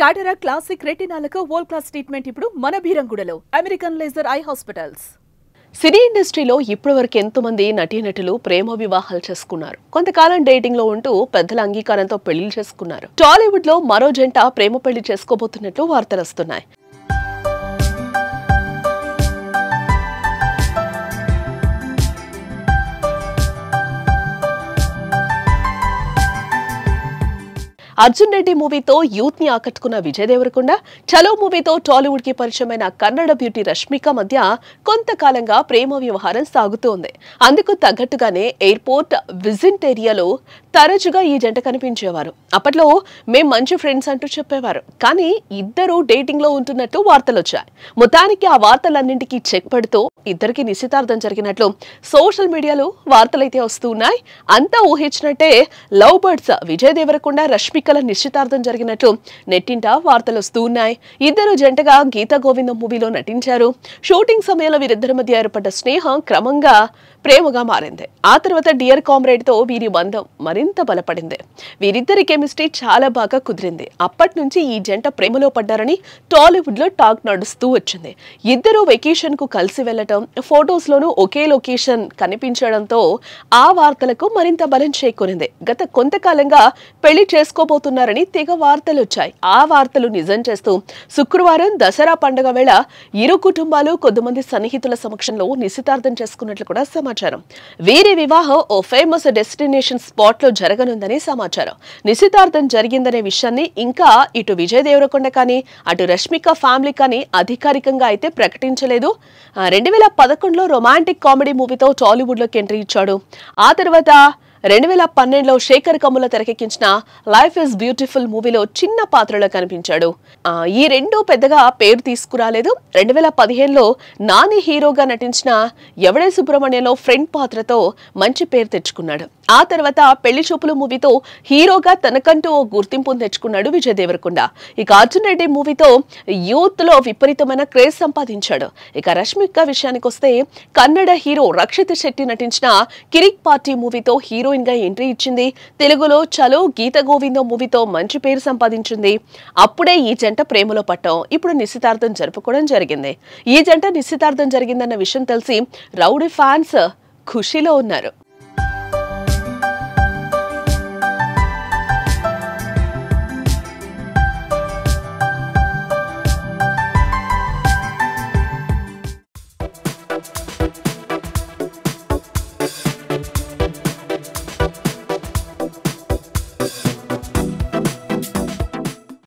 టాటరా classic రెటినాలకు world class treatment ఇప్పుడు మన బీరంగూడలో American laser eye hospitals. సినీ ఇండస్ట్రీలో ఇప్పటివరకు ఎంతోమంది నటీనటులు ప్రేమ వివాహాలు చేసుకున్నారు. కొంతకాలం డేటింగ్ లో ఉంటూ పెద్దల అంగీకారంతో పెళ్లిళ్ళు చేసుకున్నారు. టాలీవుడ్ లో మరో జంట ప్రేమ పెళ్లి చేసుకోబోతున్నట్లు వార్తలు వస్తున్నాయి. అర్జున్ రెడ్డి మూవీతో యూత్ ని ఆకట్టుకున్న విజయ్ దేవరకొండ, చలో మూవీతో టాలీవుడ్ కి పరిచయమైన కన్నడ బ్యూటీ రష్మిక మధ్య కొంతకాలంగా ప్రేమ వ్యవహారం సాగుతోంది. అందుకు తగ్గట్టుగానే ఎయిర్పోర్ట్ విజిట్ ఏరియాలో తరచుగా ఈ జంట కనిపించేవారు. అప్పట్లో మేం మంచి ఫ్రెండ్స్ అంటూ చెప్పేవారు. కానీ ఇద్దరు డేటింగ్ లో ఉంటున్నట్టు వార్తలు వచ్చాయి. మొత్తానికి ఆ వార్తలన్నింటికీ చెక్ పెడుతూ ఇద్దరికి నిశ్చితార్థం జరిగినట్లు సోషల్ మీడియాలో వార్తలైతే వస్తున్నాయి. అంతా ఊహించినట్టే లవ్ బర్డ్స్ విజయ్ దేవరకొండ, రష్మిక నిశ్చితార్థం జరిగినట్లు నెట్టింట వార్తలు వస్తున్నాయి. ఇద్దరు జంటగా గీతా గోవిందం మూవీలో నటించారు. షూటింగ్ సమయంలో వీరిద్దరి మధ్య ఏర్పడ్డ స్నేహం క్రమంగా ప్రేమగా మారింది. ఆ తర్వాత డియర్ కామ్రేడ్ తో వీరి బంధం మరింత బలపడింది. వీరిద్దరి కెమిస్ట్రీ చాలా బాగా కుదిరింది. అప్పటి నుంచి ఈ జంట ప్రేమలో పడ్డారని టాలీవుడ్ లో టాక్ నడుస్తూ వచ్చింది. ఇద్దరు వెకేషన్ కు కలిసి వెళ్లటం, ఫొటోస్ లోనూ ఒకే లొకేషన్ కనిపించడంతో ఆ వార్తలకు మరింత బలం చేకూరింది. గత కొంతకాలంగా పెళ్లి చేసుకోబోతున్నారని తెగ వార్తలు వచ్చాయి. ఆ వార్తలు నిజం చేస్తూ శుక్రవారం దసరా పండుగ వేళ ఇరు కుటుంబాలు కొద్దిమంది సన్నిహితుల సమక్షంలో నిశ్చితార్థం చేసుకున్నట్లు కూడా సమాచారం. వీరి వివాహం ఓ ఫేమస్ డెస్టినేషన్ స్పాట్ లో జరగనుందని సమాచారం. నిశ్చితార్థం జరిగిందనే విషయాన్ని ఇంకా ఇటు విజయ్ దేవరకొండ కానీ అటు రష్మిక ఫ్యామిలీ కానీ అధికారికంగా అయితే ప్రకటించలేదు. 2011లో రొమాంటిక్ కామెడీ మూవీతో టాలీవుడ్ లోకి ఎంట్రీ ఇచ్చాడు. ఆ తర్వాత 2012లో శేఖర్ కమ్ముల తెరకెక్కించిన లైఫ్ ఇస్ బ్యూటిఫుల్ మూవీలో చిన్న పాత్రలో కనిపించాడు. ఈ రెండు పెద్దగా పేరు తీసుకురాలేదు. 2015లో నాని హీరోగా నటించిన ఎవడే సుబ్రహ్మణ్యంలో ఫ్రెండ్ పాత్రతో మంచి పేరు తెచ్చుకున్నాడు. ఆ తర్వాత పెళ్లి చూపులు మూవీతో హీరోగా తనకంటూ ఓ గుర్తింపు తెచ్చుకున్నాడు విజయ్ దేవరకొండ. ఇక అర్జున్ రెడ్డి మూవీతో యూత్ లో విపరీతమైన క్రేజ్ సంపాదించాడు. ఇక రష్మిక విషయానికి వస్తే కన్నడ హీరో రక్షిత్ శెట్టి నటించిన కిరిక్ పార్టీ మూవీతో హీరోయిన్ గా ఎంట్రీ ఇచ్చింది. తెలుగులో చలో గీతా గోవిందం మూవీతో మంచి పేరు సంపాదించింది. అప్పుడే ఈ జంట ప్రేమలో పట్టం. ఇప్పుడు నిశ్చితార్థం జరుపుకోవడం జరిగింది. ఈ జంట నిశ్చితార్థం జరిగిందన్న విషయం తెలిసి రౌడీ ఫ్యాన్స్ ఖుషీలో ఉన్నారు.